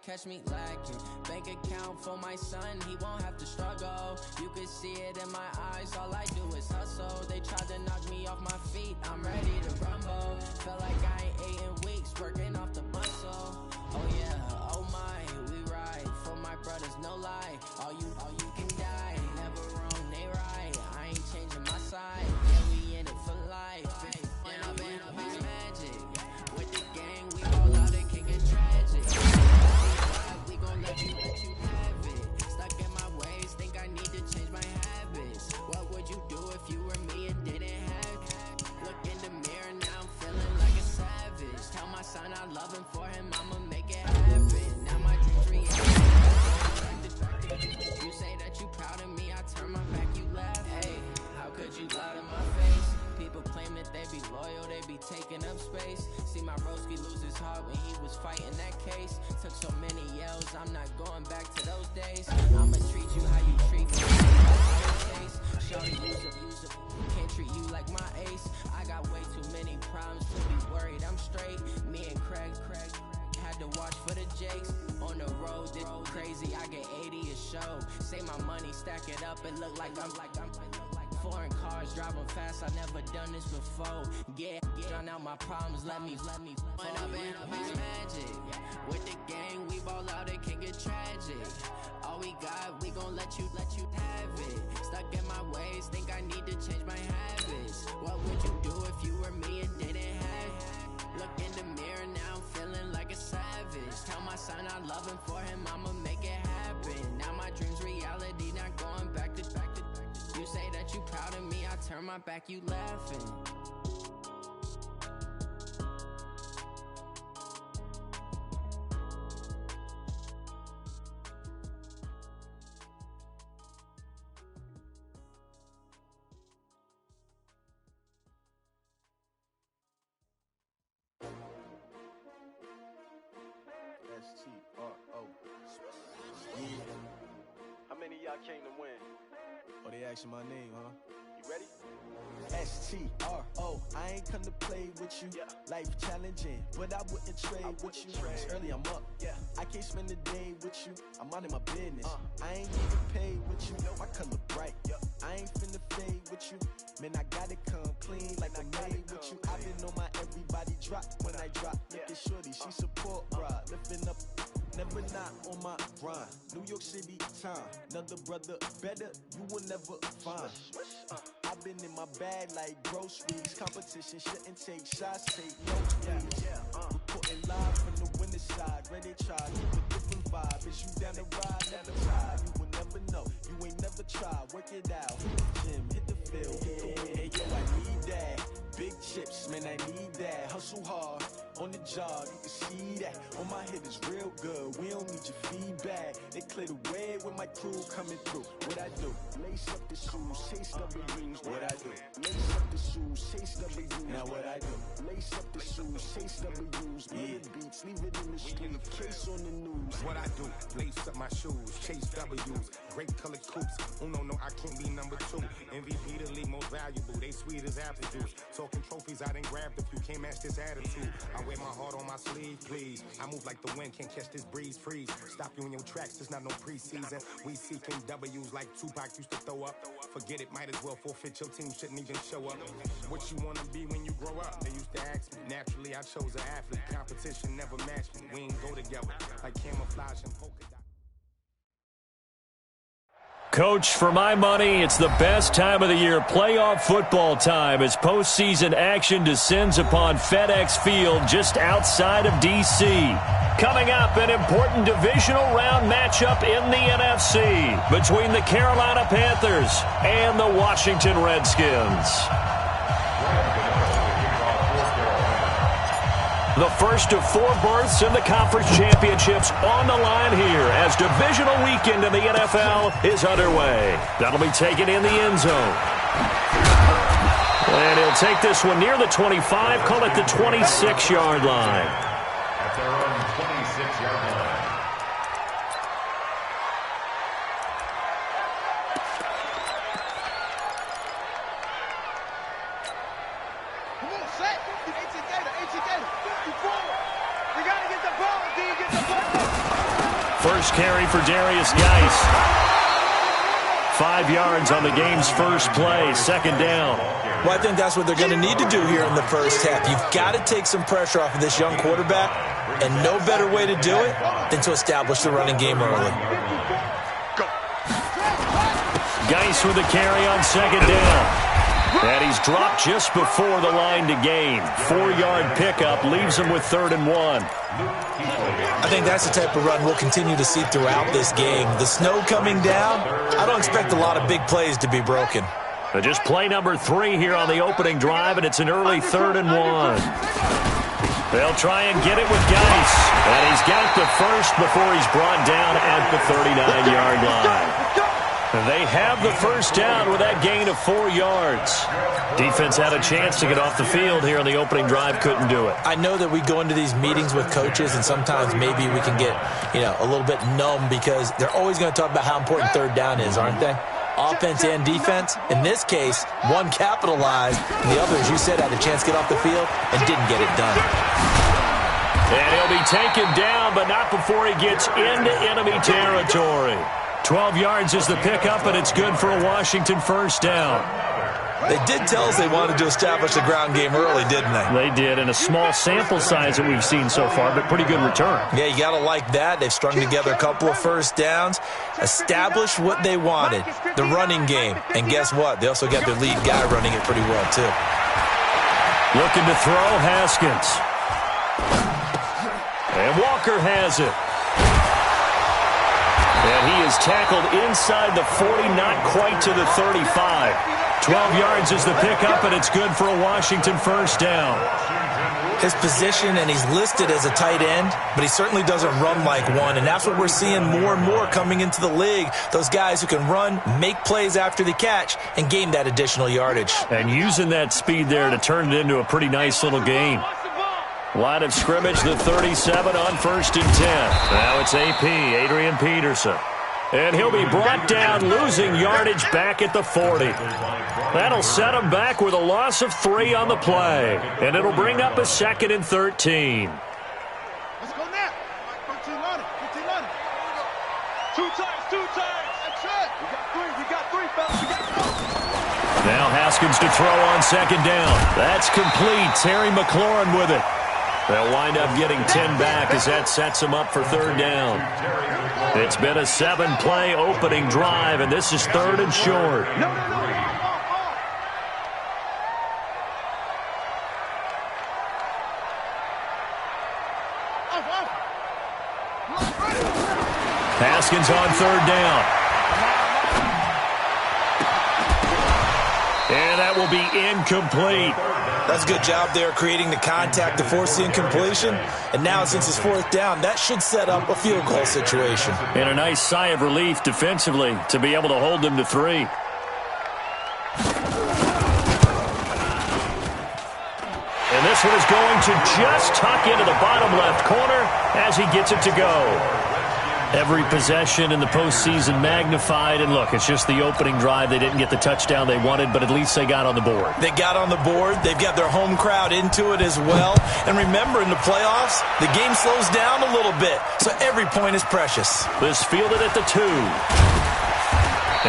catch me lacking. Bank account for my son, he won't have to struggle. You can see it in my eyes, all I do is hustle. They tried to knock me off my feet, I'm ready to rumble. Feel like I ain't ate in weeks, working off the muscle. Oh yeah, oh my, we ride for my brothers, no lie. All you can die, never wrong, they right. I ain't changing my side, yeah, we in it for life. When I've been magic, with the gang, we all out, it can get tragic. We gon' let you have it. Stuck in my ways, think I need to change my habits. What would you do if you were me and didn't have it? Look in the mirror, now I'm feeling like a savage. Tell my son I love him, for him I'ma make it happen. Now my dreams reality. You say that you proud of me, I turn my back, you laugh. Hey, how could you lie to my face? People claim that they be loyal, they be taking up space. See my broski lose his heart when he was fighting that case. Took so many yells, I'm not going back to those days. I'ma treat you how you treat me. Shorty, use up, can't treat you like my ace. I got way too many problems to be worried, I'm straight. Me and Craig had to watch for the Jakes. On the road, this crazy, I get 80 a show. Say my money, stack it up, it look like I'm foreign cars, driving fast, I never done this before. Get drown out my problems, let me When I've been magic, with the gang, we ball out, it can get tragic. All we got, we gon' let you have it. Stuck in my ways, think I need to change my habits. What would you do if you were me and didn't have it? Look in the mirror, now I'm feeling like a savage. Tell my son I love him, for him I'ma make it happen. Now my dreams reality, not going back to. You say that you proud of me, I turn my back, you laughing. S-T-R-O. How many of y'all came to win? Oh, they asking my name, huh? You ready? S-T-R-O. I ain't come to play with you. Yeah. Life challenging, but I wouldn't trade with you. It's early, I'm up. Yeah. I can't spend the day with you. I'm out of my business. I ain't even paid with you. My color bright. I ain't finna fade with you. Man, I gotta come clean like I'm made with you. I've been on my everybody drop. When I drop, look at shorty, she support, bruh. Lifting up. Never not on my grind. New York City time. Another brother better, you will never find. I've been in my bag like groceries. Competition shouldn't take shots, take no please. Reporting live from the winning side. Ready to try, keep a different vibe. Is you down the ride? Never try. You will never know. You ain't never tried. Work it out. Hit the gym, hit the field, hit the win. Hey, yo, I need that. Big chips, man, I need that. Hustle hard. On the job, you can see that. On my head is real good. We don't need your feedback. They clear the way with my crew coming through. What I do? Lace up the shoes, chase W's. What I do? Lace up the shoes, chase W's. Now what I do? Lace up the shoes, chase W's. Million beats, leave it in the street. Case on the news. What I do? Lace up my shoes, chase W's. Great colored coops. Oh no, I can't be number 2. MVP the league most valuable. They sweet as apple juice. Talking trophies, I done grabbed a few. Can't match this attitude. I wear my heart on my sleeve, please. I move like the wind, can't catch this breeze, freeze. Stop you in your tracks, there's not no preseason. We seeking W's like Tupac used to throw up. Forget it, might as well forfeit, your team shouldn't even show up. What you wanna be when you grow up? They used to ask me. Naturally, I chose an athlete. Competition never matched me. We ain't go together like camouflage and polka dot. Coach, for my money, it's the best time of the year, playoff football time, as postseason action descends upon FedEx Field just outside of D.C. Coming up, an important divisional round matchup in the NFC between the Carolina Panthers and the Washington Redskins. The first of 4 berths in the conference championships on the line here as divisional weekend in the NFL is underway. That'll be taken in the end zone. And he'll take this one near the 25, call it the 26-yard line. At their own 26-yard line. Come on, set. HC Gator. You forward. You got to get the ball. Do you get the ball? First carry for Darius Geis. 5 yards on the game's first play, second down. Well, I think that's what they're going to need to do here in the first half. You've got to take some pressure off of this young quarterback, and no better way to do it than to establish the running game early. Geis with a carry on second down. And he's dropped just before the line to gain. 4-yard pickup leaves him with 3rd and 1. I think that's the type of run we'll continue to see throughout this game. The snow coming down, I don't expect a lot of big plays to be broken. Just play number 3 here on the opening drive, and it's an early 3rd and 1. They'll try and get it with Geis. And he's got the first before he's brought down at the 39-yard line. They have the first down with that gain of 4 yards. Defense had a chance to get off the field here on the opening drive, couldn't do it. I know that we go into these meetings with coaches, and sometimes maybe we can get, a little bit numb because they're always going to talk about how important third down is, aren't they? Offense and defense. In this case, one capitalized, and the other, as you said, had a chance to get off the field and didn't get it done. And he'll be taken down, but not before he gets into enemy territory. 12 yards is the pickup, and it's good for a Washington first down. They did tell us they wanted to establish the ground game early, didn't they? They did, in a small sample size that we've seen so far, but pretty good return. Yeah, you got to like that. They've strung together a couple of first downs, established what they wanted, the running game. And guess what? They also got their lead guy running it pretty well, too. Looking to throw, Haskins. And Walker has it. And he is tackled inside the 40, not quite to the 35. 12 yards is the pickup, and it's good for a Washington first down. His position, and he's listed as a tight end, but he certainly doesn't run like one, and that's what we're seeing more and more coming into the league. Those guys who can run, make plays after the catch, and gain that additional yardage. And using that speed there to turn it into a pretty nice little game. Line of scrimmage, the 37 on 1st and 10. Now it's AP, Adrian Peterson. And he'll be brought down, losing yardage back at the 40. That'll set him back with a loss of 3 on the play. And it'll bring up a 2nd and 13. Let's go now. 15 running. 15 running. 2 times. That's it. We got 3, fellas. We got 4. Now Haskins to throw on 2nd down. That's complete. Terry McLaurin with it. They'll wind up getting 10 back as that sets them up for 3rd down. It's been a 7-play opening drive, and this is 3rd and short. Haskins on 3rd down. And that will be incomplete. That's a good job there creating the contact to force the incompletion. And now since it's 4th down, that should set up a field goal situation. And a nice sigh of relief defensively to be able to hold them to 3. And this one is going to just tuck into the bottom left corner as he gets it to go. Every possession in the postseason magnified, and look, it's just the opening drive. They didn't get the touchdown they wanted, but at least they got on the board. They got on the board. They've got their home crowd into it as well. And remember, in the playoffs, the game slows down a little bit, so every point is precious. This fielded at the 2.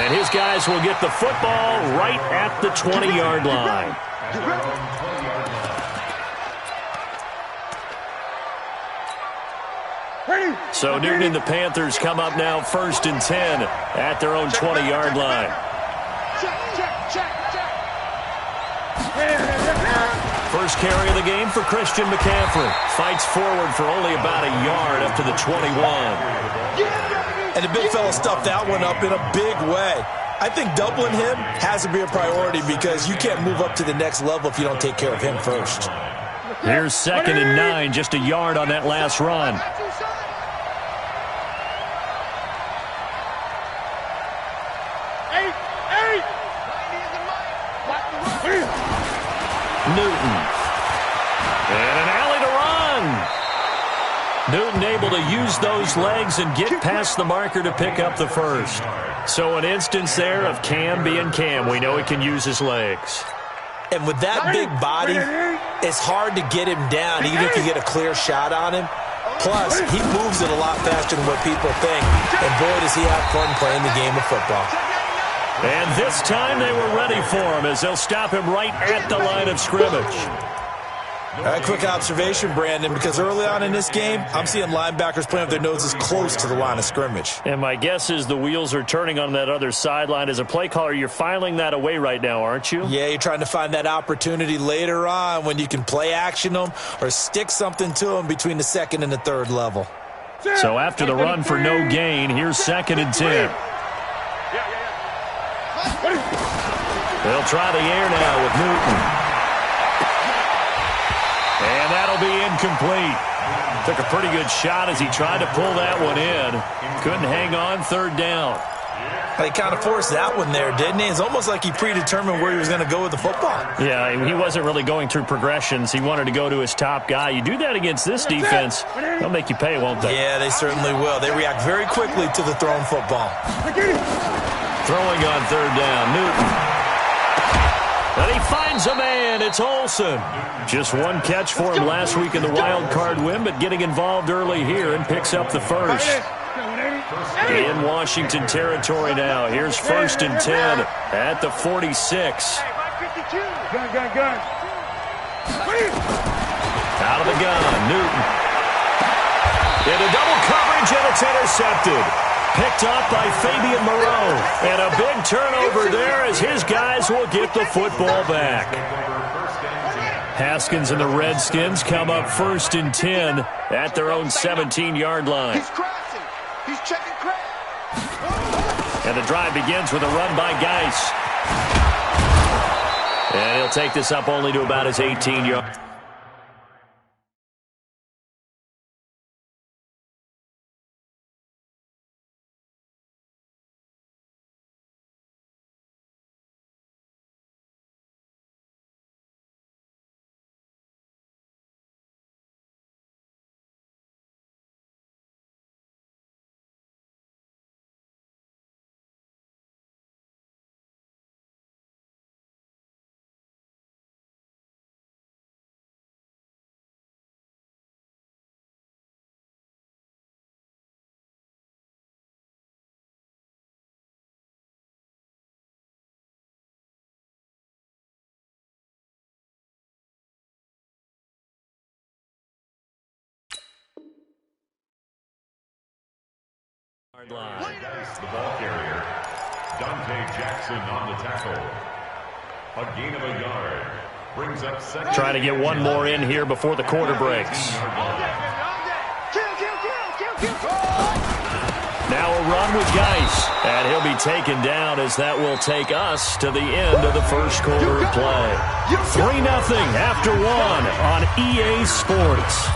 And his guys will get the football right at the 20-yard line. So Newton and the Panthers come up now 1st and 10 at their own 20-yard line. First carry of the game for Christian McCaffrey. Fights forward for only about a yard up to the 21. And the big fella stuffed that one up in a big way. I think doubling him has to be a priority because you can't move up to the next level if you don't take care of him first. Here's 2nd and 9, just a yard on that last run. Newton. And an alley to run. Newton able to use those legs and get past the marker to pick up the first. So an instance there of Cam being Cam. We know he can use his legs. And with that big body, it's hard to get him down, even if you get a clear shot on him. Plus, he moves it a lot faster than what people think. And boy, does he have fun playing the game of football. And this time they were ready for him as they'll stop him right at the line of scrimmage. A quick observation, Brandon, because early on in this game, I'm seeing linebackers playing with their noses close to the line of scrimmage. And my guess is the wheels are turning on that other sideline. As a play caller, you're filing that away right now, aren't you? Yeah, you're trying to find that opportunity later on when you can play action them or stick something to them between the second and the third level. So after the run for no gain, here's 2nd and 10. They'll try the air now with Newton. And that'll be incomplete. Took a pretty good shot as he tried to pull that one in. Couldn't hang on, 3rd down. He kind of forced that one there, didn't he? It's almost like he predetermined where he was going to go with the football. Yeah, he wasn't really going through progressions. He wanted to go to his top guy. You do that against this defense, they'll make you pay, won't they? Yeah, they certainly will. They react very quickly to the thrown football. Throwing on 3rd down, Newton. And he finds a man. It's Olsen. Just one catch for him last week in the wild card win, but getting involved early here and picks up the first. In Washington territory now. Here's 1st and 10 at the 46. Out of the gun, Newton. Into double coverage, and it's intercepted. Picked up by Fabian Moreau. And a big turnover there as his guys will get the football back. Haskins and the Redskins come up 1st and 10 at their own 17-yard line. He's crashing. He's checking crash. And the drive begins with a run by Geis. And he'll take this up only to about his 18-yard. Line. The ball carrier, Dante Jackson on the tackle. A gain of a yard. Brings up 2nd. Trying to get one more in here before the quarter breaks. Now a run with Geis. And he'll be taken down as that will take us to the end of the first quarter of play. 3-0 after 1 on EA Sports.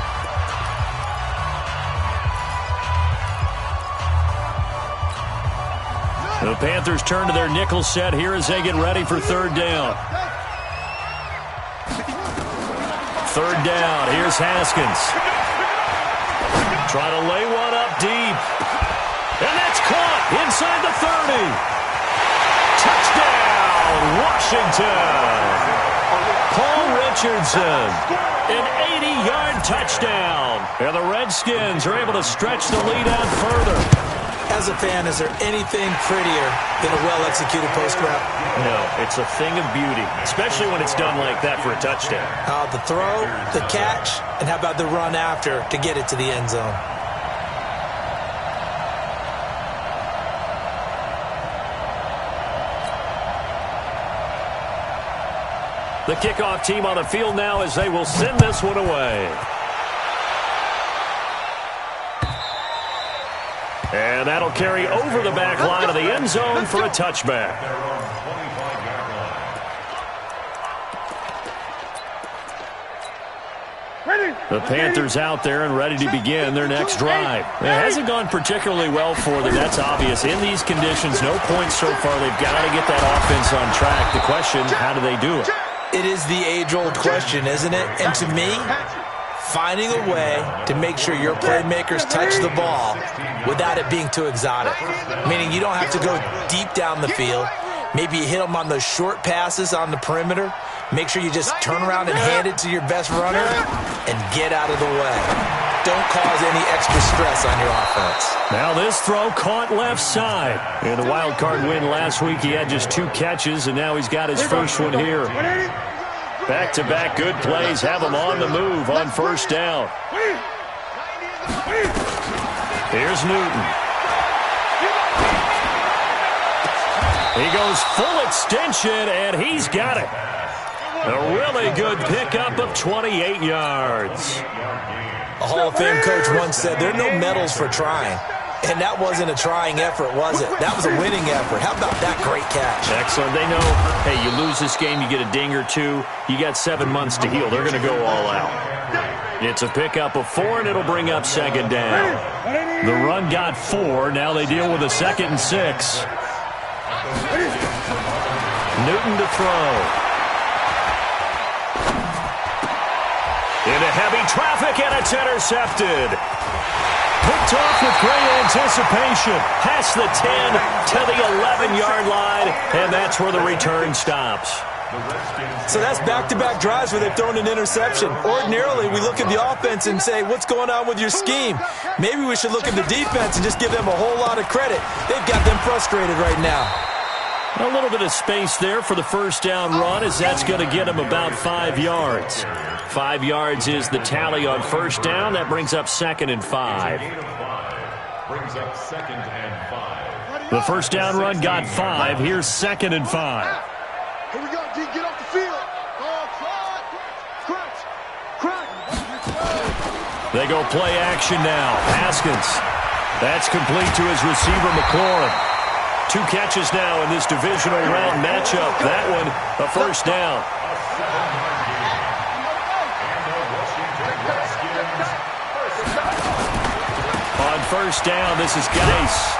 The Panthers turn to their nickel set here as they get ready for 3rd down. 3rd down. Here's Haskins. Try to lay one up deep. And that's caught inside the 30. Touchdown, Washington. Paul Richardson. An 80-yard touchdown. And the Redskins are able to stretch the lead out further. As a fan, is there anything prettier than a well-executed post route? No, it's a thing of beauty, especially when it's done like that for a touchdown. The throw, the catch, and how about the run after to get it to the end zone? The kickoff team on the field now as they will send this one away. And that'll carry over the back line of the end zone for a touchback. The Panthers out there and ready to begin their next drive. It hasn't gone particularly well for them, that's obvious. In these conditions, no points so far. They've got to get that offense on track. The question, how do they do it? It is the age-old question, isn't it? And to me, finding a way to make sure your playmakers touch the ball without it being too exotic. Meaning you don't have to go deep down the field. Maybe you hit them on those short passes on the perimeter. Make sure you just turn around and hand it to your best runner and get out of the way. don't cause any extra stress on your offense. Now this throw caught left side. In the wild card win last week, he had just 2 catches, and now he's got his first one here. Back-to-back good plays have him on the move on first down. Here's Newton. He goes full extension, and he's got it. A really good pickup of 28 yards. A Hall of Fame coach once said, there are no medals for trying. And that wasn't a trying effort, was it? That was a winning effort. How about that great catch? Excellent. They know, hey, you lose this game, you get a ding or 2. You got 7 months to heal. They're going to go all out. It's a pickup of 4, and it'll bring up second down. The run got 4. Now they deal with a 2nd and 6. Newton to throw. Into heavy traffic, and it's intercepted. Picked off with great anticipation. Past the 10 to the 11-yard line, and that's where the return stops. So that's back-to-back drives where they've thrown an interception. Ordinarily, we look at the offense and say, what's going on with your scheme? Maybe we should look at the defense and just give them a whole lot of credit. They've got them frustrated right now. A little bit of space there for the first down run, as that's going to get him about 5 yards. 5 yards is the tally on first down. That brings up 2nd and 5. Brings up 2nd and 5. The first down run got 5. Here's 2nd and 5. Here we go, D. Get off the field. Crouch. They go play action now. Haskins. That's complete to his receiver, McLaurin. 2 catches now in this divisional round matchup. That one, a first down. On first down, this is Geis.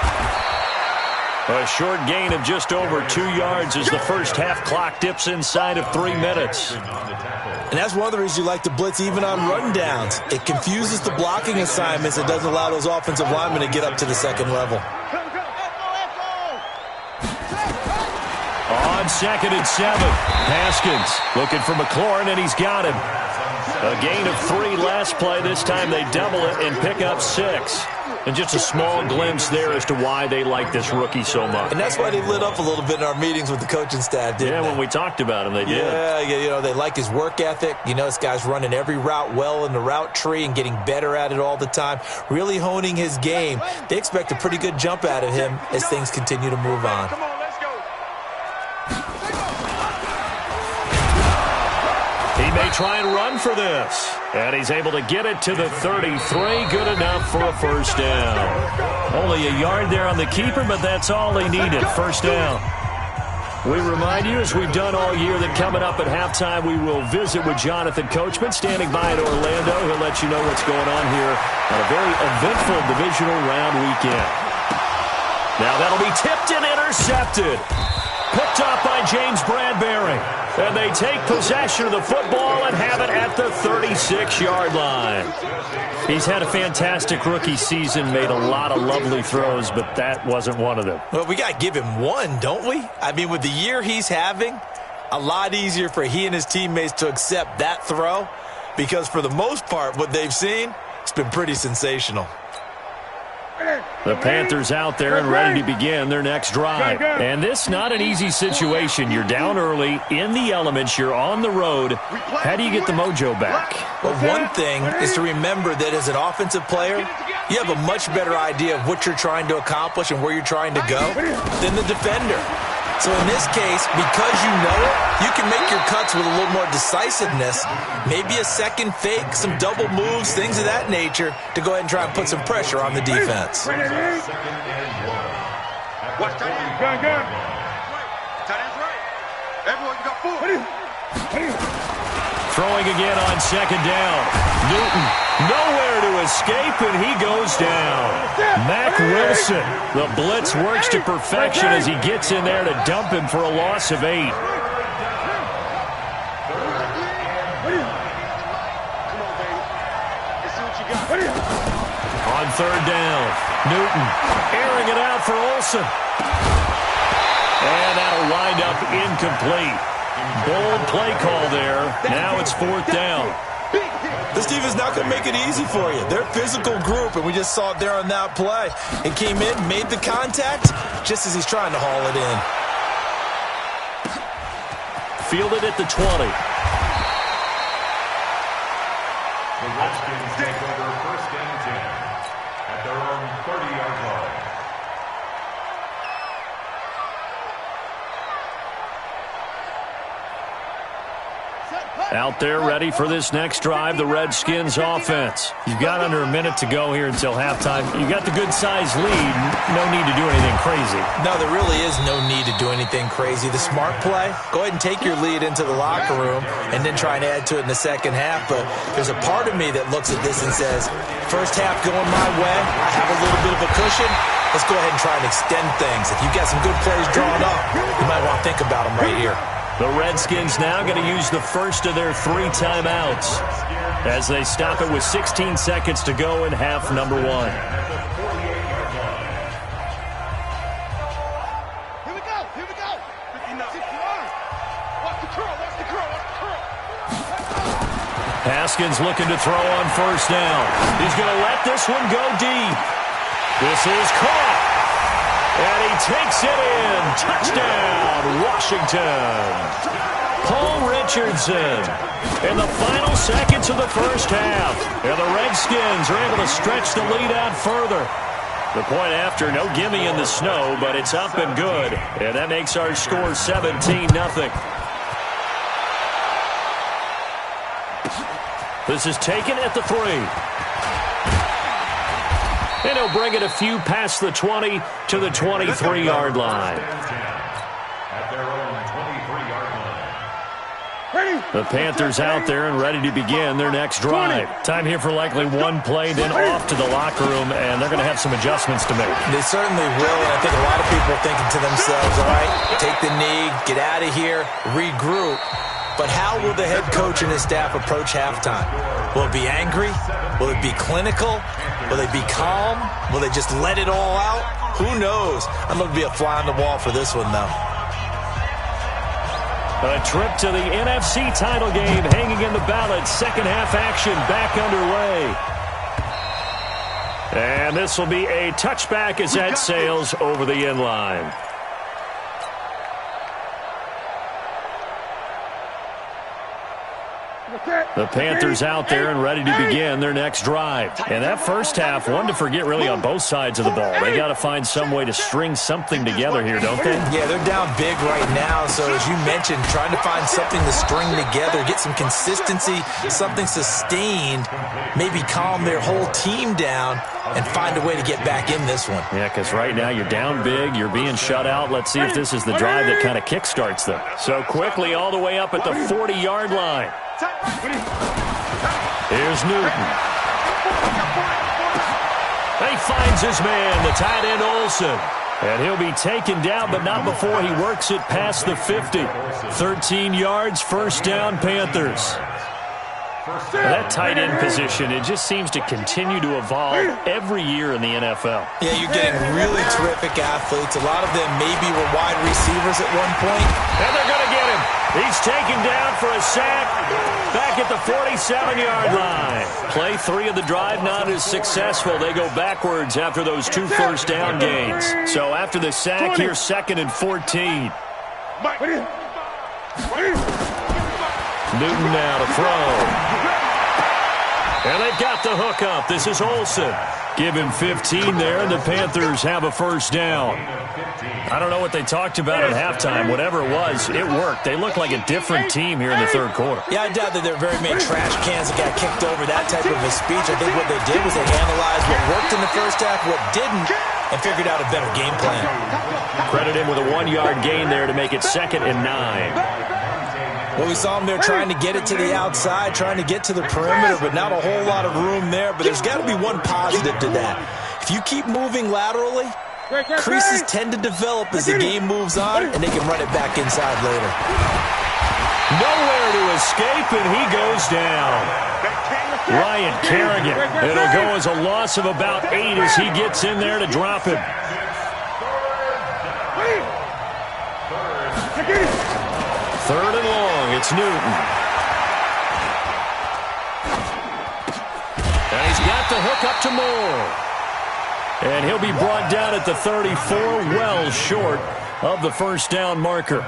A short gain of just over 2 yards as the first half clock dips inside of 3 minutes. And that's one of the reasons you like to blitz even on rundowns. It confuses the blocking assignments. It doesn't allow those offensive linemen to get up to the second level. On 2nd and 7, Haskins looking for McLaurin, and he's got him. A gain of 3 last play. This time they double it and pick up 6. And just a small glimpse there as to why they like this rookie so much. And that's why they lit up a little bit in our meetings with the coaching staff, didn't they? When we talked about him, they did. Yeah, you know, they like his work ethic. You know, this guy's running every route well in the route tree and getting better at it all the time, really honing his game. They expect a pretty good jump out of him as things continue to move on. Come on, let's go. He may try and run for this. And he's able to get it to the 33. Good enough for a first down. Only a yard there on the keeper, but that's all he needed. First down. We remind you, as we've done all year, that coming up at halftime, we will visit with Jonathan Coachman, standing by in Orlando. He'll let you know what's going on here on a very eventful divisional round weekend. Now that'll be tipped and intercepted. Picked off by James Bradbury. And they take possession of the football and have it at the 36-yard line. He's had a fantastic rookie season, made a lot of lovely throws, but that wasn't one of them. Well, we got to give him one, don't we? I mean, with the year he's having, a lot easier for he and his teammates to accept that throw, because for the most part, what they've seen, it's been pretty sensational. The Panthers out there and ready to begin their next drive. And this not an easy situation. You're down early, in the elements, you're on the road. How do you get the mojo back? Well, one thing is to remember that as an offensive player, you have a much better idea of what you're trying to accomplish and where you're trying to go than the defender. So in this case, because you know it, you can make your cuts with a little more decisiveness, maybe a second fake, some double moves, things of that nature, to go ahead and try and put some pressure on the defense. Watch tight end. Gun. Tight end's right. Everyone, you got 4. Throwing again on second down. Newton nowhere to escape, and he goes down. Mack Wilson. The blitz works to perfection as he gets in there to dump him for a loss of 8. Come on, baby. Let's see what you got. On third down, Newton airing it out for Olsen. And that'll wind up incomplete. Bold play call there. Now it's 4th down. The This defense is not going to make it easy for you. They're a physical group, and we just saw it there on that play. He came in, made the contact, just as he's trying to haul it in. Fielded at the 20. The Redskins take over 1st and 10 at their own 30-yard line. Out there ready for this next drive, the Redskins offense. You've got under a minute to go here until halftime. You got the good-sized lead. No need to do anything crazy. No, there really is no need to do anything crazy. The smart play, go ahead and take your lead into the locker room and then try and add to it in the second half. But there's a part of me that looks at this and says, first half going my way, I have a little bit of a cushion. Let's go ahead and try and extend things. If you've got some good plays drawn up, you might want to think about them right here. The Redskins now going to use the first of their 3 timeouts as they stop it with 16 seconds to go in half number 1. Here we go. Here we go. 59. Watch the curl. Watch the curl. Watch the curl. Haskins looking to throw on first down. He's going to let this one go deep. This is caught. And he takes it in. Touchdown, Washington. Paul Richardson in the final seconds of the first half. And the Redskins are able to stretch the lead out further. The point after, no gimme in the snow, but it's up and good. And that makes our score 17-0. This is taken at the 3. And he'll bring it a few past the 20 to the 23-yard line. At their own 23-yard line. The Panthers out there and ready to begin their next drive. Time here for likely one play, then off to the locker room, and they're going to have some adjustments to make. They certainly will, and I think a lot of people are thinking to themselves, all right, take the knee, get out of here, regroup. But how will the head coach and his staff approach halftime? Will it be angry? Will it be clinical? Will they be calm? Will they just let it all out? Who knows? I'm going to be a fly on the wall for this one, though. A trip to the NFC title game hanging in the balance. Second half action back underway. And this will be a touchback as that sails over the end line. The Panthers out there and ready to begin their next drive. And that first half, one to forget really on both sides of the ball. They got to find some way to string something together here, don't they? Yeah, they're down big right now. So as you mentioned, trying to find something to string together, get some consistency, something sustained, maybe calm their whole team down and find a way to get back in this one. Yeah, because right now you're down big, you're being shut out. Let's see if this is the drive that kind of kickstarts them. So quickly all the way up at the 40-yard line. Here's Newton. He finds his man, the tight end Olsen. And he'll be taken down, but not before he works it past the 50. 13 yards, first down, Panthers. That tight end position, it just seems to continue to evolve every year in the NFL. Yeah, you're getting really terrific athletes. A lot of them maybe were wide receivers at one point. And they're going to get him. He's taken down for a sack back at the 47-yard line. Play 3 of the drive not as successful. They go backwards after those 2 first down gains. So after the sack, here's 2nd and 14. Newton now to throw. And they've got the hook up. This is Olsen. Give him 15 there, and the Panthers have a first down. I don't know what they talked about at halftime. Whatever it was, it worked. They look like a different team here in the third quarter. Yeah, I doubt that there are very many trash cans that got kicked over, that type of a speech. I think what they did was they analyzed what worked in the first half, what didn't, and figured out a better game plan. Credit him with a 1-yard gain there to make it 2nd and 9. Well, we saw him there trying to get it to the outside, trying to get to the perimeter, but not a whole lot of room there. But there's got to be one positive to that. If you keep moving laterally, creases tend to develop as the game moves on, and they can run it back inside later. Nowhere to escape, and he goes down. Ryan Kerrigan. It'll go as a loss of about 8 as he gets in there to drop him. Third and long, it's Newton. the hook up to Moore. And he'll be brought down at the 34, well short of the first down marker.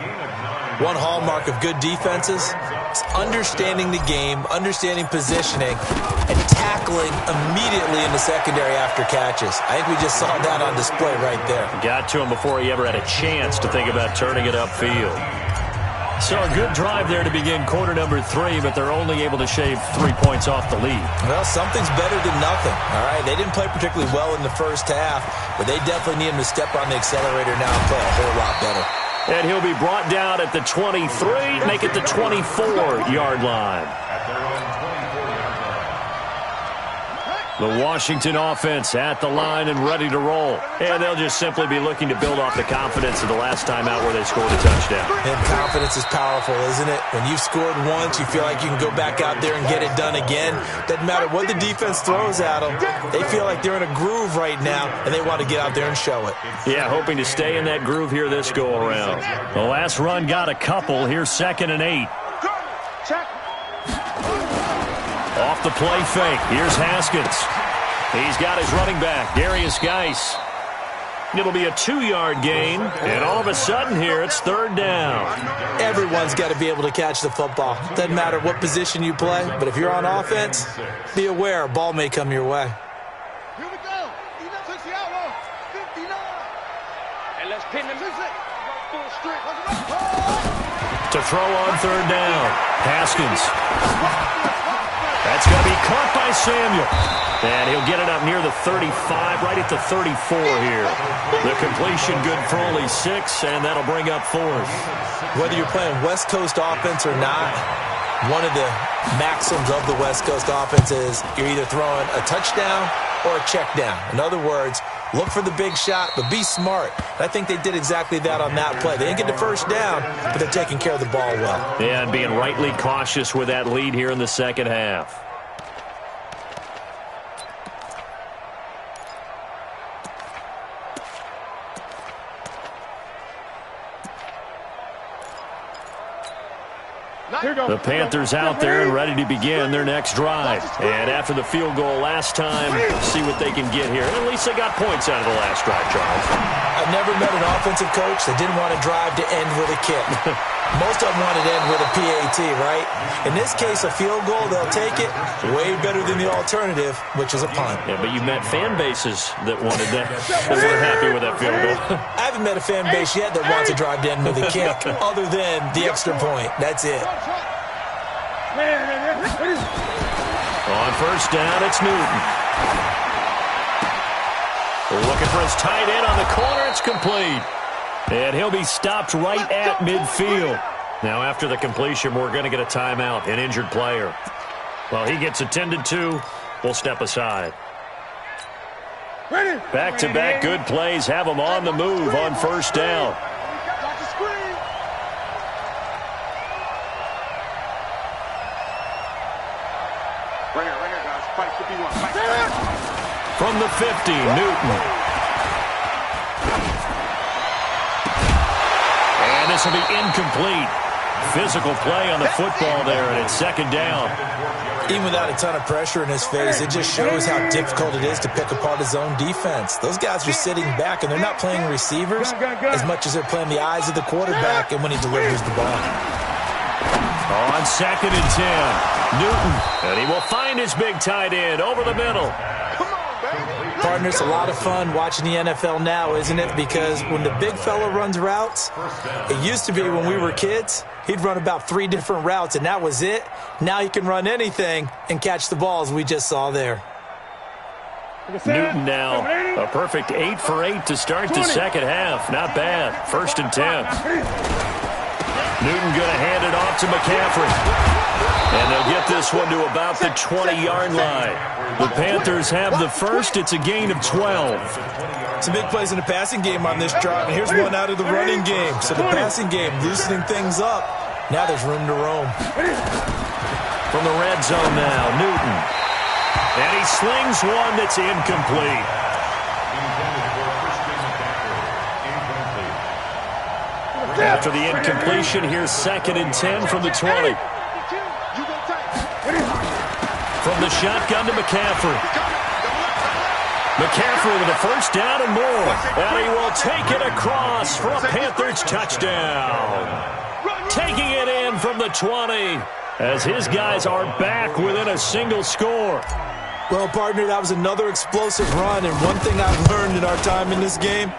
One hallmark of good defenses is understanding the game, understanding positioning, and tackling immediately in the secondary after catches. I think we just saw that on display right there. Got to him before he ever had a chance to think about turning it upfield. So a good drive there to begin quarter number 3, but they're only able to shave 3 points off the lead. Well, something's better than nothing, all right? They didn't play particularly well in the first half, but they definitely need him to step on the accelerator now and play a whole lot better. And he'll be brought down at the 23, make it the 24-yard line. The Washington offense at the line and ready to roll. And they'll just simply be looking to build off the confidence of the last time out where they scored a touchdown. And confidence is powerful, isn't it? When you've scored once, you feel like you can go back out there and get it done again. Doesn't matter what the defense throws at them. They feel like they're in a groove right now, and they want to get out there and show it. Yeah, hoping to stay in that groove here this go-around. The last run got a couple. Here's 2nd and 8. Off the play fake. Here's Haskins. He's got his running back, Darius Geis. It'll be a 2-yard gain, and all of a sudden here it's 3rd down. Everyone's got to be able to catch the football. Doesn't matter what position you play, but if you're on offense, be aware a ball may come your way. Here we go. He takes the outlaw. 59. And let's pin him. Full straight. To throw on 3rd down. Haskins. That's going to be caught by Samuel. And he'll get it up near the 35, right at the 34 here. The completion good for only 6, and that'll bring up 4th. Whether you're playing West Coast offense or not, one of the maxims of the West Coast offense is you're either throwing a touchdown or a check down. In other words, look for the big shot, but be smart. And I think they did exactly that on that play. They didn't get the first down, but they're taking care of the ball well. Yeah, and being rightly cautious with that lead here in the second half. The Panthers out there and ready to begin their next drive. And after the field goal last time, see what they can get here. At least they got points out of the last drive, Charles. I've never met an offensive coach that didn't want a drive to end with a kick. Most of them wanted to end with a PAT, right? In this case, a field goal, they'll take it. Way better than the alternative, which is a punt. Yeah, but you've met fan bases that wanted that, that weren't happy with that field goal. I haven't met a fan base yet that wants a drive to end with a kick, other than the extra point. That's it. On first down, it's Newton. Looking for his tight end on the corner. It's complete. And he'll be stopped right at midfield. Now, after the completion, we're going to get a timeout, an injured player. Well, he gets attended to. We'll step aside. Back-to-back good plays have him on the move on first down. From the 50, Newton. And this will be incomplete. Physical play on the football there, and it's 2nd down. Even without a ton of pressure in his face, it just shows how difficult it is to pick apart his own defense. Those guys are sitting back, and they're not playing receivers as much as they're playing the eyes of the quarterback and when he delivers the ball. On 2nd and 10, Newton, and he will find his big tight end over the middle. Partner, it's a lot of fun watching the NFL now, isn't it? Because when the big fella runs routes, it used to be when we were kids, he'd run about 3 different routes, and that was it. Now he can run anything and catch the balls we just saw there. Newton now, a perfect 8 for 8 to start the second half. Not bad. 1st and 10. Newton going to hand it off to McCaffrey. And they'll get this one to about the 20-yard line. The Panthers have the first. It's a gain of 12. Some big plays in the passing game on this drive, and here's one out of the running game. So the passing game loosening things up. Now there's room to roam. From the red zone now, Newton. And he slings one that's incomplete. After the incompletion, here's 2nd and 10 from the 20. From the shotgun to McCaffrey. McCaffrey with a first down and more. And he will take it across for a Panthers touchdown. Taking it in from the 20 as his guys are back within a single score. Well, partner, that was another explosive run, and one thing I've learned in our time in this game,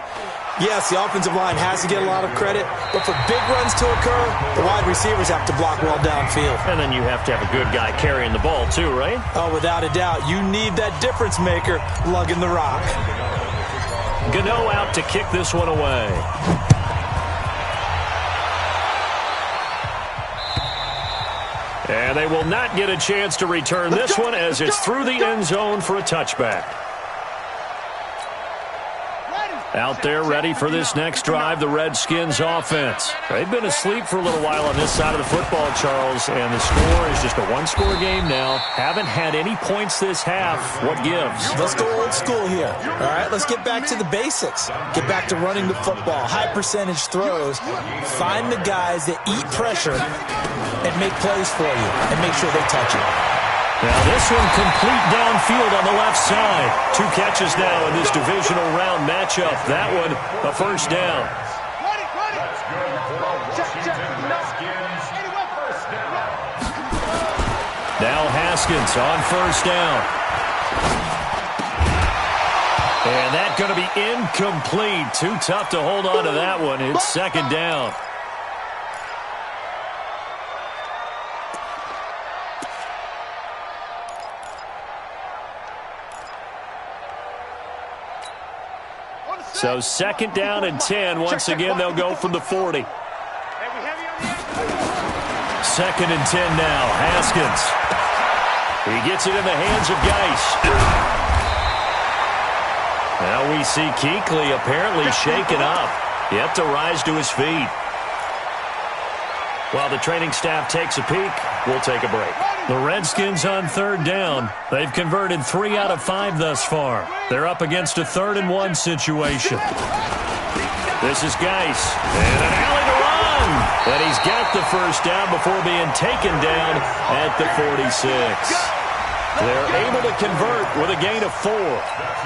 yes, the offensive line has to get a lot of credit, but for big runs to occur, the wide receivers have to block well downfield. And then you have to have a good guy carrying the ball too, right? Oh, without a doubt. You need that difference maker lugging the rock. Gano out to kick this one away. And they will not get a chance to return this one as it's through the end zone for a touchback. Out there ready for this next drive, the Redskins offense. They've been asleep for a little while on this side of the football, Charles, and the score is just a one-score game now. Haven't had any points this half. What gives? Let's go old school here. All right, let's get back to the basics. Get back to running the football, high percentage throws. Find the guys that eat pressure and make plays for you and make sure they touch it. Now this one complete downfield on the left side. 2 catches now in this divisional round matchup. That one a first down. Now Haskins on first down. And that's going to be incomplete. Too tough to hold on to that one. It's second down. So second down and 10. Once again, they'll go from the 40. Second and 10 now. Haskins. He gets it in the hands of Geis. Now we see Kuechly apparently shaken up. Yet to rise to his feet. While the training staff takes a peek, we'll take a break. The Redskins on third down. They've converted 3 out of 5 thus far. They're up against a 3rd and 1 situation. This is Geis. And an alley to run. And he's got the first down before being taken down at the 46. They're able to convert with a gain of 4.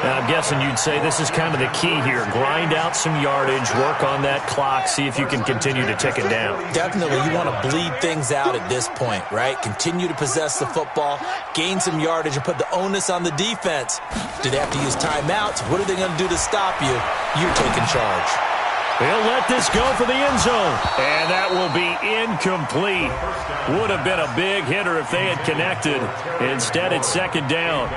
Now, I'm guessing you'd say this is kind of the key here. Grind out some yardage, work on that clock, see if you can continue to tick it down. Definitely. You want to bleed things out at this point, right? Continue to possess the football, gain some yardage, and put the onus on the defense. Do they have to use timeouts? What are they going to do to stop you? You're taking charge. He'll let this go for the end zone. And that will be incomplete. Would have been a big hitter if they had connected. Instead, it's second down.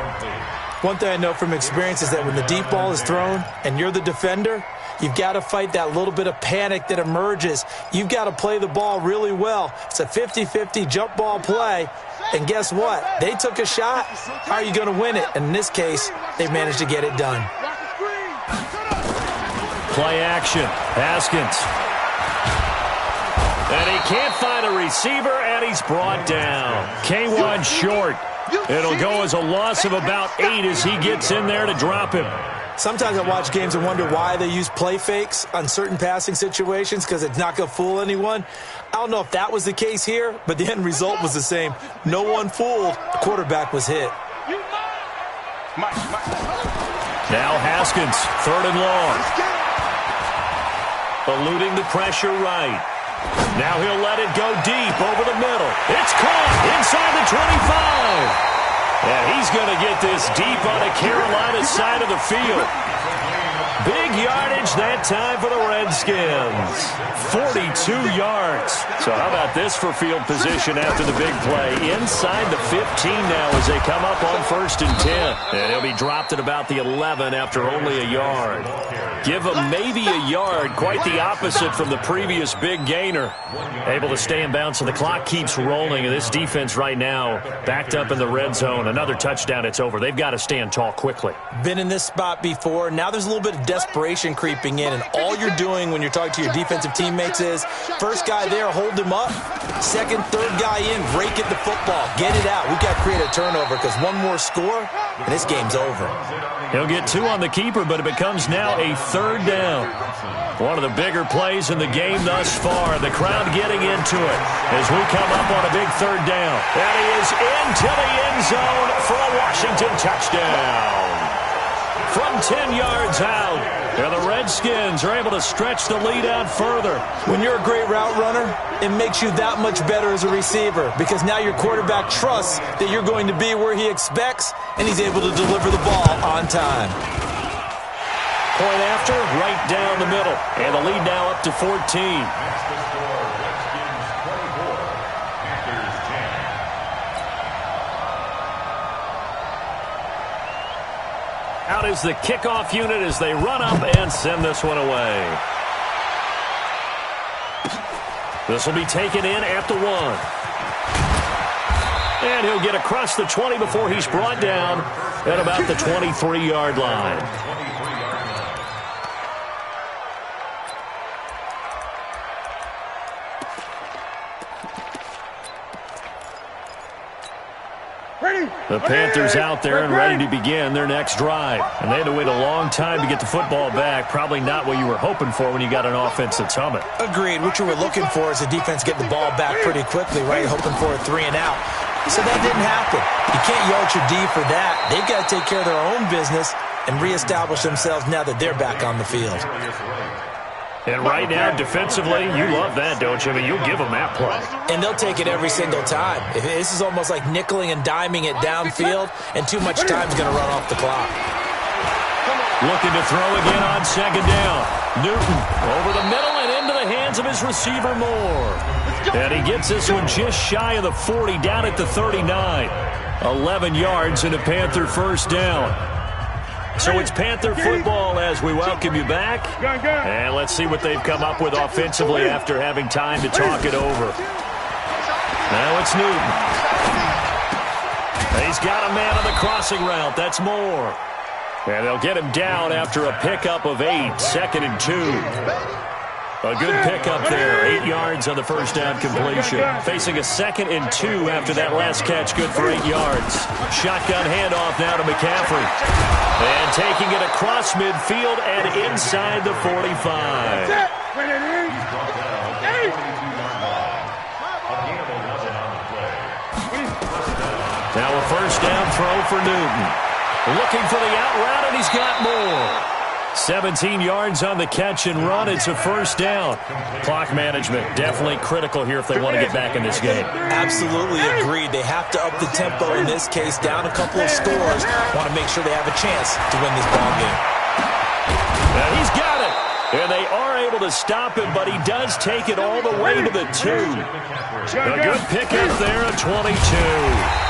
One thing I know from experience is that when the deep ball is thrown and you're the defender, you've got to fight that little bit of panic that emerges. You've got to play the ball really well. It's a 50-50 jump ball play. And guess what? They took a shot. How are you going to win it? And in this case, they managed to get it done. Play action. Haskins. And he can't find a receiver, and he's brought down. K1 short. It'll go as a loss of about 8 as he gets in there to drop him. Sometimes I watch games and wonder why they use play fakes on certain passing situations because it's not going to fool anyone. I don't know if that was the case here, but the end result was the same. No one fooled. The quarterback was hit. Now Haskins, 3rd and long. Eluding the pressure right. Now he'll let it go deep over the middle. It's caught inside the 25. And he's going to get this deep on the Carolina side of the field. Big yardage that time for the Redskins. 42 yards. So how about this for field position after the big play? Inside the 15 now as they come up on 1st and 10. And he'll be dropped at about the 11 after only a yard. Give him maybe a yard, quite the opposite from the previous big gainer. Able to stay in bounds, so the clock keeps rolling. And this defense right now backed up in the red zone. Another touchdown, it's over. They've got to stand tall quickly. Been in this spot before. Now there's a little bit of desperation creeping in, and all you're doing when you're talking to your defensive teammates is first guy there, hold him up. Second, third guy in, rake at the football. Get it out. We've got to create a turnover because one more score, and this game's over. He'll get 2 on the keeper, but it becomes now a 3rd down. One of the bigger plays in the game thus far. The crowd getting into it as we come up on a big 3rd down. And he is into the end zone for a Washington touchdown. From 10 yards out. And the Redskins are able to stretch the lead out further. When you're a great route runner, it makes you that much better as a receiver because now your quarterback trusts that you're going to be where he expects, and he's able to deliver the ball on time. Point after, right down the middle. And the lead now up to 14. That's the score. Redskins 24, Panthers 10. Out is the kickoff unit as they run up and send this one away. This will be taken in at the 1. And he'll get across the 20 before he's brought down at about the 23-yard line. The Panthers out there and ready to begin their next drive. And they had to wait a long time to get the football back. Probably not what you were hoping for when you got an offense that's humming. Agreed. What you were looking for is the defense get the ball back pretty quickly, right? Hoping for a 3 and out. So that didn't happen. You can't yell at your D for that. They've got to take care of their own business and reestablish themselves now that they're back on the field. And right now, defensively, you love that, don't you? I mean, you'll give them that play. And they'll take it every single time. This is almost like nickeling and diming it downfield, and too much time is going to run off the clock. Looking to throw again on second down. Newton over the middle and into the hands of his receiver Moore. And he gets this one just shy of the 40, down at the 39. 11 yards and a Panther first down. So it's Panther football as we welcome you back. And let's see what they've come up with offensively after having time to talk it over. Now it's Newton. He's got a man on the crossing route. That's Moore. And they'll get him down after a pickup of 8, 2nd and 2. A good pickup there, 8 yards on the first down completion. Facing a 2nd and 2 after that last catch, good for 8 yards. Shotgun handoff now to McCaffrey. And taking it across midfield and inside the 45. Now a first down throw for Newton. Looking for the out route, and he's got more. 17 yards on the catch and run. It's a first down. Clock management definitely critical here if they want to get back in this game. Absolutely agreed. They have to up the tempo in this case, down a couple of scores. Want to make sure they have a chance to win this ball game. And he's got it. And they are able to stop him, but he does take it all the way to the 2. A good pickup there at 22.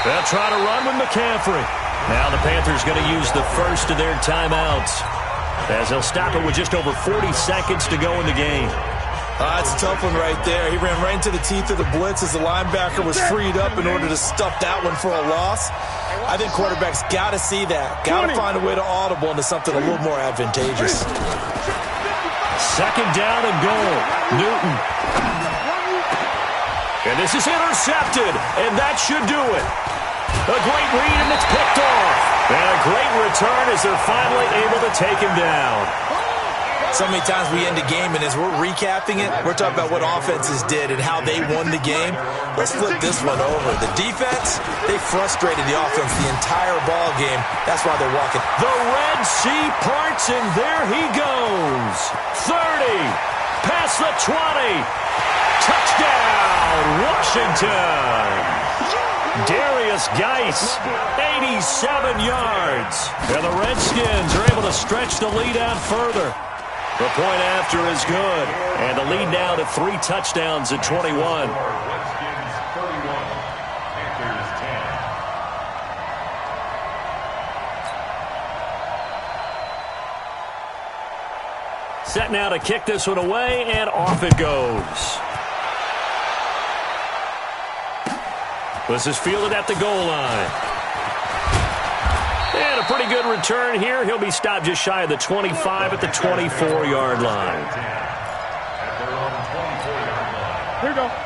They'll try to run with McCaffrey. Now the Panthers going to use the first of their timeouts, as they'll stop it with just over 40 seconds to go in the game. That's a tough one right there. He ran right into the teeth of the blitz as the linebacker was freed up in order to stuff that one for a loss. I think quarterbacks got to see that. Got to find a way to audible into something a little more advantageous. Second down and goal. Newton. And this is intercepted, and that should do it. A great read, and it's picked off. And a great return as they're finally able to take him down. So many times we end a game, and as we're recapping it, we're talking about what offenses did and how they won the game. Let's flip this one over. The defense, they frustrated the offense the entire ball game. That's why they're walking. The Red Sea parts, and there he goes. 30, past the 20. Touchdown, Washington. Darius Geis, 87 yards. And the Redskins are able to stretch the lead out further. The point after is good. And the lead now to 3 touchdowns at 21. Redskins 31, Panthers 10. Set now to kick this one away, and off it goes. This is fielded at the goal line. And a pretty good return here. He'll be stopped just shy of the 25 at the 24-yard line.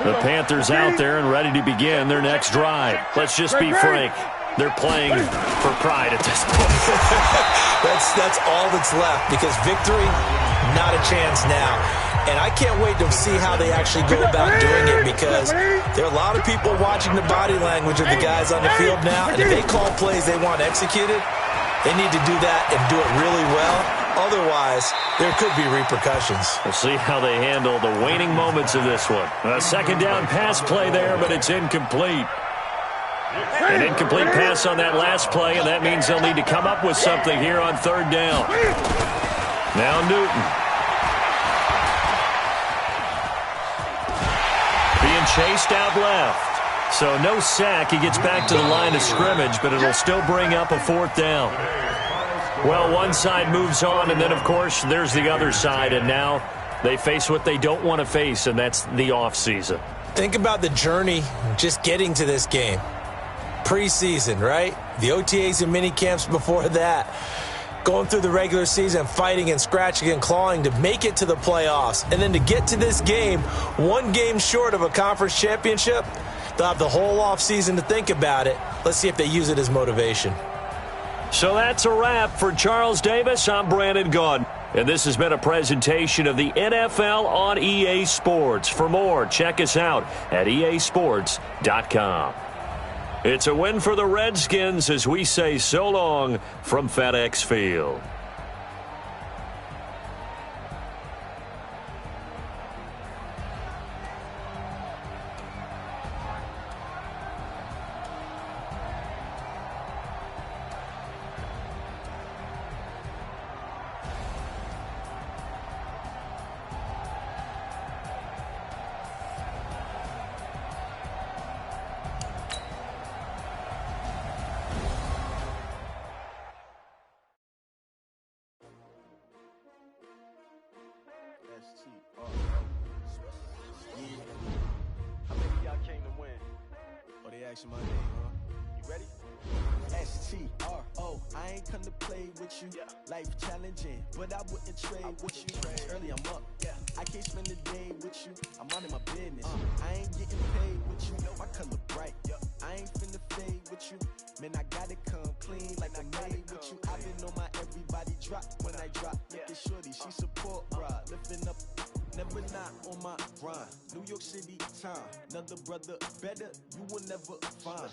The Panthers out there and ready to begin their next drive. Let's just be frank. They're playing for pride at this point. That's all that's left, because victory, not a chance now. And I can't wait to see how they actually go about doing it, because there are a lot of people watching the body language of the guys on the field now, and if they call plays they want executed, They need to do that and do it really well. Otherwise, there could be repercussions. We'll see how they handle the waning moments of this one. A second down pass play there, but it's incomplete. An incomplete pass on that last play, and that means they'll need to come up with something here on third down. Now Newton. Being chased out left. So no sack. He gets back to the line of scrimmage, but it'll still bring up a fourth down. Well, one side moves on, and then, of course, there's the other side, and now they face what they don't want to face, and that's the offseason. Think about the journey just getting to this game. Preseason, right? The OTAs and mini camps before that. Going through the regular season, fighting and scratching and clawing to make it to the playoffs. And then to get to this game, one game short of a conference championship, they'll have the whole offseason to think about it. Let's see if they use it as motivation. So that's a wrap for Charles Davis. I'm Brandon Gaudin. And this has been a presentation of the NFL on EA Sports. For more, check us out at easports.com. It's a win for the Redskins as we say so long from FedEx Field. Asking my name, huh? You ready? S-T-R-O. I ain't come to play with you. Life challenging, but I wouldn't trade with you. It's early, I'm up. I can't spend the day with you. I'm out of my business. I ain't getting paid with you. My color bright. I ain't finna fade with you. Man, I gotta come clean like I'm made with you. I've been on my everybody drop when I drop. Look at shorty, she support ride. Lifting up. Never not on my grind. New York City time. Another brother better, you will never find.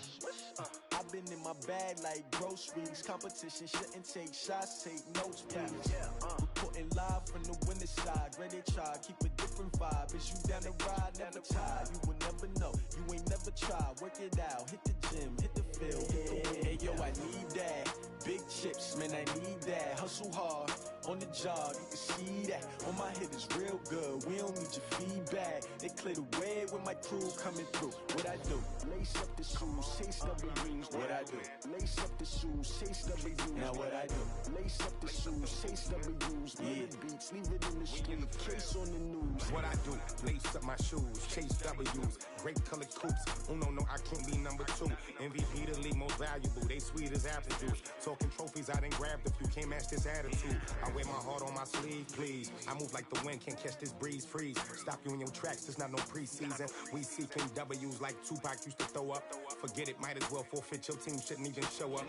I've been in my bag like groceries. Competition shouldn't take shots, take notes, please. Reporting live from the winner side. Ready to try, keep a different vibe. Is you down the ride, never tired. You will never know, you ain't never tried. Work it out, hit the gym, hit the field. Hey yo, I need that. Big chips, man, I need that. Hustle hard, on the job, you can see that. On my head is real good, we don't need your feedback. They clear the way with my crew coming through. What I do? Lace up the shoes, chase W's. What I do? Lace up the shoes, chase W's. Now what I do? Lace up the shoes, chase W's. Yeah. Beats, leave it in the street, case on the news. What I do? Lace up my shoes, chase W's. Great colored coops. Oh no, I can't be number 2. MVP the league most valuable. They sweet as apple juice. Talking trophies, I didn't grab the few. Can't match this attitude. I wear my heart on my sleeve, please. I move like the wind, can't catch this breeze, freeze. Stop you in your tracks, there's not no preseason. We seeking W's like Tupac used to throw up. Forget it, might as well forfeit. Your team shouldn't even show up.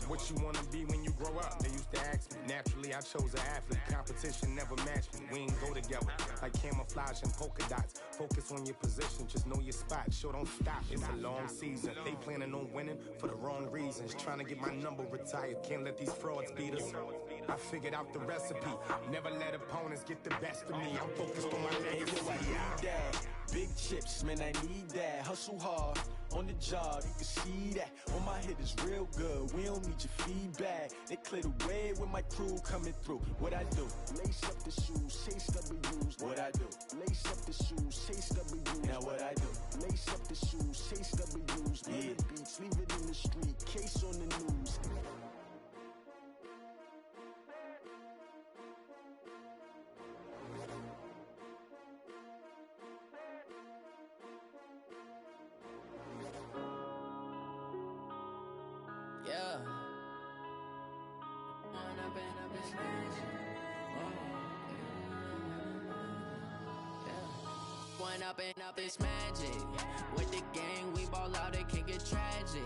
What you wanna be when you grow up? They used to ask me. Naturally, I chose an athlete. Competition never matched me. We ain't go together like camouflage and polka dots. Focus on your position, just know your spot. Sure, don't stop. It's a long season. They planning on winning for the wrong reasons. Trying to get my number retired. Can't let these frauds beat us. I figured out the recipe. Never let opponents get the best of me. I'm focused on my legacy. I need that. Big chips, man, I need that. Hustle hard, on the job, you can see that. On my head is real good, we don't need your feedback. They clear the way with my crew coming through. What I do? Lace up the shoes, chase W's. What I do? Lace up the shoes, chase W's. Now what I do? Lace up the shoes, chase W's. Yeah. Beats, leave it in the street, case on the news. Yeah. One up and up is magic. With the gang, we ball out, it can get tragic.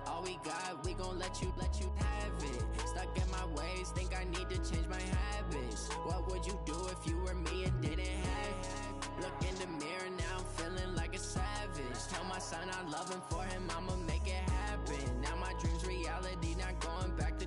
All we got, we gon' let you have it. Stuck in my ways, think I need to change my habits. What would you do if you were me and didn't have it? Look in the mirror, now I'm feeling like a savage. Tell my son I love him, for him I'ma make it happen. Now my dream's reality, not going back to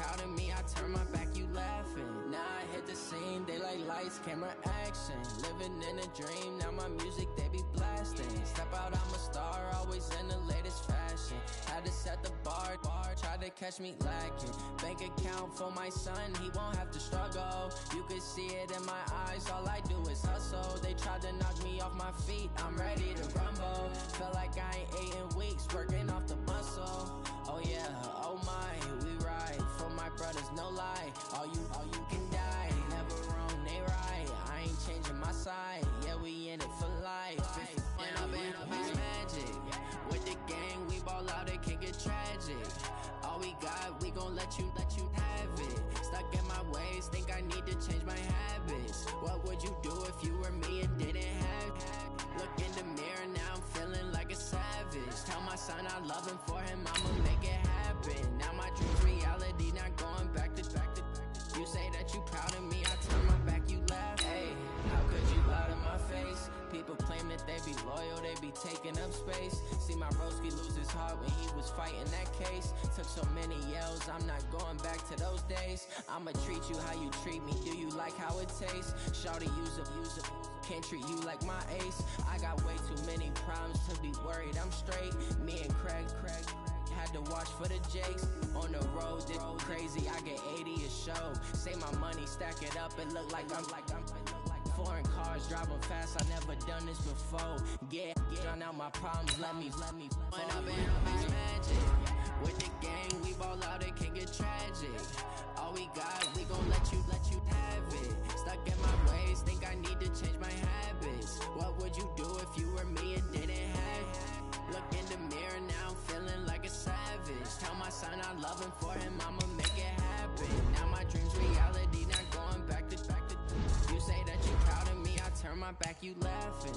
proud of me, I turn my back, you laughing. Now I hit the scene, they like lights, camera, action. Living in a dream, now my music, they be blasting. Step out, I'm a star, always in the latest fashion. Had to set the bar, try to catch me lacking. Bank account for my son, he won't have to struggle. You could see it in my eyes, all I do is hustle. They tried to knock me off my feet, I'm ready to rumble. Felt like I ain't ate in weeks, working off the muscle. Oh yeah, oh my, we ride for my brothers, no lie. All you can die, never wrong, they right. I ain't changing my side, yeah, we in it for life. When I'm in up, it's magic. With the gang, we ball out, it can get tragic. All we got, we gon' let you have it. Stuck in my ways, think I need to change my habits. What would you do if you were me and didn't have it? Look in the mirror, now I'm feeling like a savage. Tell my son I love him, for him I'ma make it happen. Now my dream's reality, not going back to. You say that you proud of me, I turn my back, you laugh. Hey, how could you lie to my face? People claim that they be loyal, they be taking up space. See my broski lose his heart when he was fighting that case. Took so many yells, I'm not going back to those days. I'ma treat you how you treat me, do you like how it tastes? Shawty, use up, can't treat you like my ace. I got way too many problems to be worried, I'm straight. Me and Craig had to watch for the Jakes. On the road, this crazy, I get 80 a show. Say my money, stack it up, it look like I'm foreign cars, driving fast, I never done this before. Get drown out my problems, let me When I'm in it's magic. With the gang, we ball out, it can get tragic. All we got, we gon' let you have it. Stuck in my ways, think I need to change my habits. What would you do if you were me and didn't have it? Look in the mirror, now I'm feeling like a savage. Tell my son I love him, for him I'ma make it happen. Now my dream's reality, not going back to. You say that you proud of me, I turn my back, you laughing.